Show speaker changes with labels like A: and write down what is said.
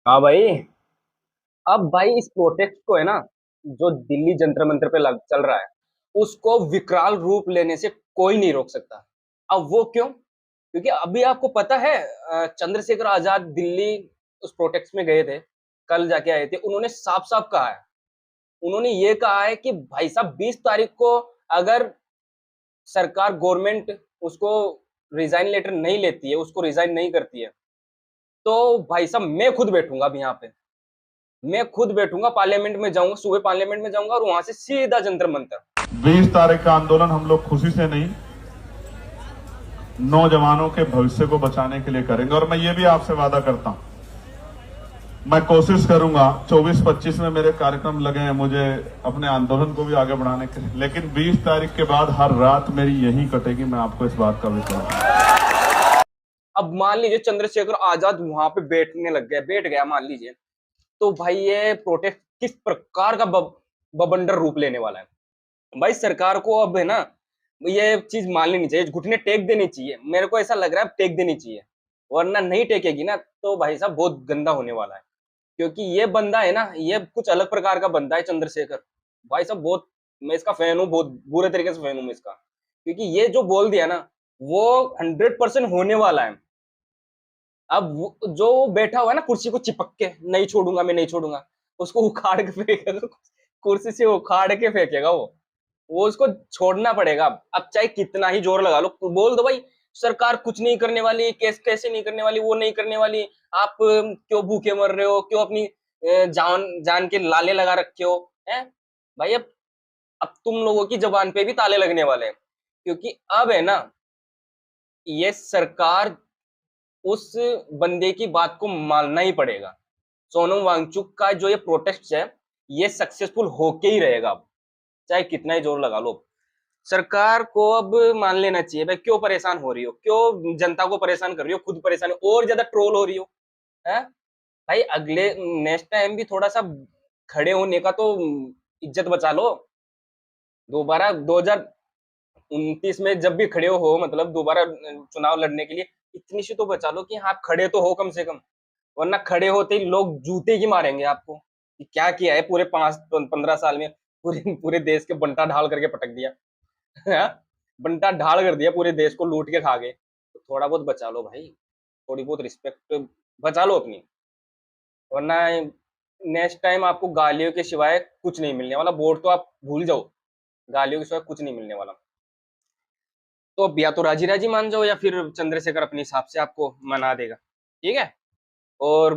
A: हाँ भाई। अब भाई इस प्रोटेस्ट को है ना, जो दिल्ली जंतर मंतर पे लग चल रहा है, उसको विकराल रूप लेने से कोई नहीं रोक सकता। अब वो क्यों? क्योंकि अभी आपको पता है, चंद्रशेखर आजाद दिल्ली उस प्रोटेस्ट में गए थे, कल जाके आए थे। उन्होंने साफ साफ कहा है, उन्होंने ये कहा है कि भाई साहब 20 तारीख को अगर सरकार गवर्नमेंट उसको रिजाइन लेटर नहीं लेती है, उसको रिजाइन नहीं करती है, तो भाई साहब मैं खुद बैठूंगा अब यहाँ पे। मैं खुद बैठूंगा, पार्लियामेंट में जाऊंगा, सुबह पार्लियामेंट में जाऊंगा और वहां से सीधा जंतर मंतर।
B: 20 तारीख का आंदोलन हम लोग खुशी से नहीं, नौजवानों के भविष्य को बचाने के लिए करेंगे। और मैं ये भी आपसे वादा करता हूं, मैं कोशिश करूंगा। 24-25 में मेरे कार्यक्रम लगे हैं मुझे अपने आंदोलन को भी आगे बढ़ाने के लिए, लेकिन 20 तारीख के बाद हर रात मेरी यही कटेगी। मैं आपको इस बात का विश्वास।
A: अब मान लीजिए चंद्रशेखर आजाद वहां पे बैठने लग गया, बैठ गया मान लीजिए, तो भाई ये प्रोटेस्ट किस प्रकार का बवंडर रूप लेने वाला है। भाई सरकार को अब है ना, ये चीज मान लेनी चाहिए, घुटने टेक देनी चाहिए। मेरे को ऐसा लग रहा है अब टेक देनी चाहिए, वरना नहीं टेकेगी ना तो भाई साहब बहुत गंदा होने वाला है। क्योंकि ये बंदा है ना, ये कुछ अलग प्रकार का बंदा है चंद्रशेखर। भाई साहब बहुत, मैं इसका फैन हूँ, बहुत बुरे तरीके से फैन हूँ मैं इसका। क्योंकि ये जो बोल दिया ना, वो 100% होने वाला है। अब जो बैठा हुआ है ना कुर्सी को चिपक के, नहीं छोड़ूंगा मैं, नहीं छोड़ूंगा, उसको उखाड़ के फेंकेगा, कुर्सी से उखाड़ के फेंकेगा वो उसको छोड़ना पड़ेगा। अब चाहे कितना ही जोर लगा लो, बोल दो भाई सरकार कुछ नहीं करने वाली, कैसे नहीं करने वाली, वो नहीं करने वाली। आप क्यों भूखे मर रहे हो, क्यों अपनी जान जान के लाले लगा रखे हो, हैं? भाई अब तुम लोगों की जबान पे भी ताले लगने वाले हैं। क्योंकि अब है ना, ये सरकार, उस बंदे की बात को मानना ही पड़ेगा। सोनम वांगचुक का जो ये प्रोटेस्ट है, ये सक्सेसफुल होके ही रहेगा अब, चाहे कितना ही जोर लगा लो। सरकार को अब मान लेना चाहिए भाई, क्यों परेशान हो रही हो, क्यों जनता को परेशान कर रही हो, खुद परेशान हो, और ज्यादा ट्रोल हो रही हो, है? भाई अगले नेक्स्ट टाइम भी थोड़ा सा खड़े होने का तो इज्जत बचा लो। दोबारा 2029 में जब भी खड़े हो, मतलब दोबारा चुनाव लड़ने के लिए, इतनी सी तो बचा लो कि हाँ, आप खड़े तो हो कम से कम। वरना खड़े होते ही लोग जूते ही मारेंगे आपको कि क्या किया है पूरे 5-15 साल में, पूरे पूरे देश के बंटा ढाल करके पटक दिया। हाँ? बंटा ढाल कर दिया, पूरे देश को लूट के खा गए। तो थोड़ा बहुत बचा लो भाई, थोड़ी बहुत रिस्पेक्ट बचा लो अपनी। वरना नेक्स्ट टाइम आपको गालियों के सिवाय कुछ नहीं मिलने वाला। वोट तो आप भूल जाओ, गालियों के सिवाय कुछ नहीं मिलने वाला। तो अब या तो राजी राजी मान जाओ, या फिर चंद्रशेखर अपने हिसाब से आपको मना देगा, ठीक है। और